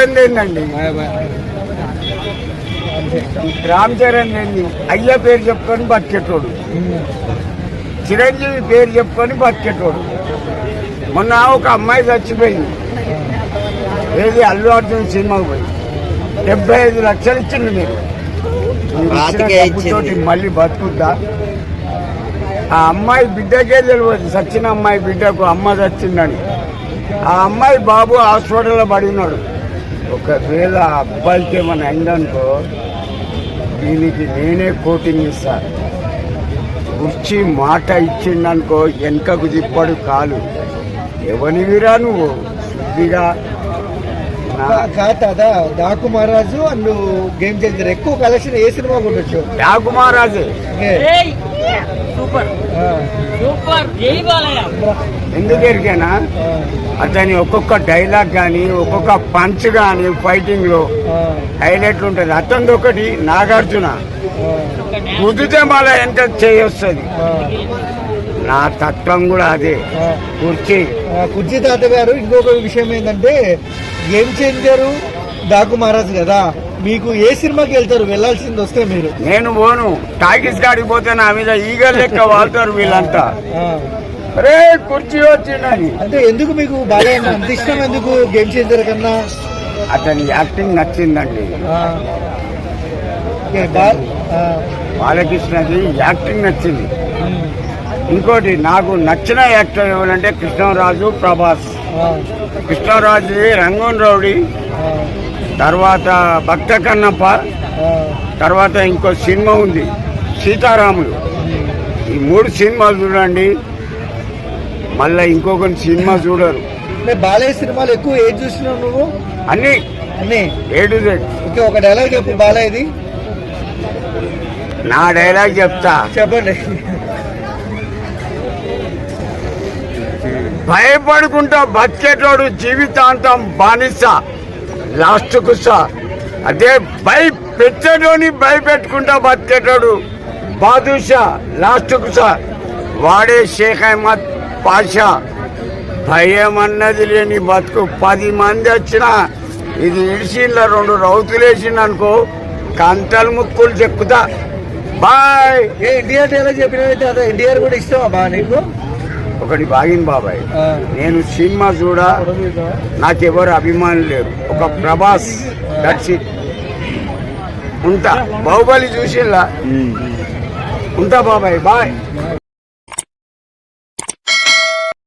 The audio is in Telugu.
చరణ్ ఏందండి, రామ్ చరణ్ ఏంది, అయ్య పేరు చెప్పుకొని బతికేటోడు, చిరంజీవి పేరు చెప్పుకొని బతికేటోడు. మొన్న ఒక అమ్మాయి చచ్చిపోయింది, ఏది అల్లు అర్జున్ సినిమాకు పోయి 75 లక్షలు ఇచ్చింది. మీరు డబ్బుతోటి మళ్ళీ బతుకుద్దా? ఆ అమ్మాయి బిడ్డకే తెలియదు, చచ్చిన అమ్మాయి బిడ్డకు అమ్మ చచ్చిందని. ఆ అమ్మాయి బాబు హాస్పిటల్లో పడినాడు. ఒకవేళ ఆ అబ్బాయికి ఏమైనా అయిందనుకో, దీనికి నేనే కోటింగ్ ఇస్తా. కుర్చీ మాట ఇచ్చిండనుకో వెనకకు తిప్పడు కాలు. ఎవరివిరా నువ్వు? శుద్ధిగా కాదా డాకు మహారాజు అండ్ గేమ్ చేంజర్ ఎక్కువ కలెక్షన్ ఏ సినిమా ఉండొచ్చు? డాకు మహారాజే. ఎందుకు ఎరికేనా, అతని ఒక్కొక్క డైలాగ్ కానీ ఒక్కొక్క పంచ్ కానీ ఫైటింగ్ లో హైలైట్ ఉంటుంది. అతనిది ఒకటి నాగార్జున, కుదితే మళ్ళీ ఎంత చేయొస్తుంది. నా తత్వం కూడా అదే. కుర్చీ తాత గారు, ఇంకొక విషయం ఏంటంటే గేమ్ చేంజరు డాకు మహారాజు కదా, మీకు ఏ సినిమాకి వెళ్తారు? వెళ్లాల్సింది వస్తే మీరు? నేను పోను, టాకీస్ కాడికి పోతే నా మీద ఈగ లెక్క వాళ్తారు వీళ్ళంతా. అరే కుర్చీ వచ్చిందని. అంటే ఎందుకు మీకు బాగా అంత ఇష్టం? ఎందుకు గేమ్ చేంజర్ కన్నా? అతని యాక్టింగ్ నచ్చిందండి. బాలకృష్ణది యాక్టింగ్ నచ్చింది. ఇంకోటి నాకు నచ్చిన యాక్టర్ ఎవరంటే కృష్ణరాజు, ప్రభాస్. కృష్ణరాజు రంగూన్ రౌడీ, తర్వాత భక్త కన్నప్ప, తర్వాత ఇంకో సినిమా ఉంది సీతారాములు. ఈ 3 సినిమాలు చూడండి, మళ్ళా ఇంకొక సినిమా చూడరు. బాలయ్య సినిమాలు ఎక్కువ ఏది చూసినావు నువ్వు? అన్ని ఏడు. ఒక డైలాగ్ చెప్పు బాలయ్యది. నా డైలాగ్ చెప్తా, చెప్పండి. భయపడుకుంటా బతికేటోడు జీవితాంతం బానిస, లాస్ట్ కుసా. అదే పెట్టేటోని భయపెట్టుకుంటా బతికేటోడు బాదుషా, లాస్ట్ కుసా. వాడే షేక్ అహ్మద్ పాషా. భయం అన్నది లేని బతుకు. 10 మంది వచ్చినా ఇది ఇడిచిండ్ల 2 రౌతులు వేసిండనుకో కంటలు ముక్కులు చెక్కుతా. బాయ్. ఎన్టీఆర్ డైలాగ్ చెప్పినట్టు అదే ఎన్టీఆర్ కూడా ఇష్టమా బా నీకు? ఒకటి బాగిన్ బాబాయ్, నేను సినిమా చూడా, నాకెవరు అభిమానులు లేరు. ఒక ప్రభాస్, దట్స్ ఇట్. ఉంటా. బాహుబలి చూసిల్లా? ఉంటా బాబాయ్, బాయ్.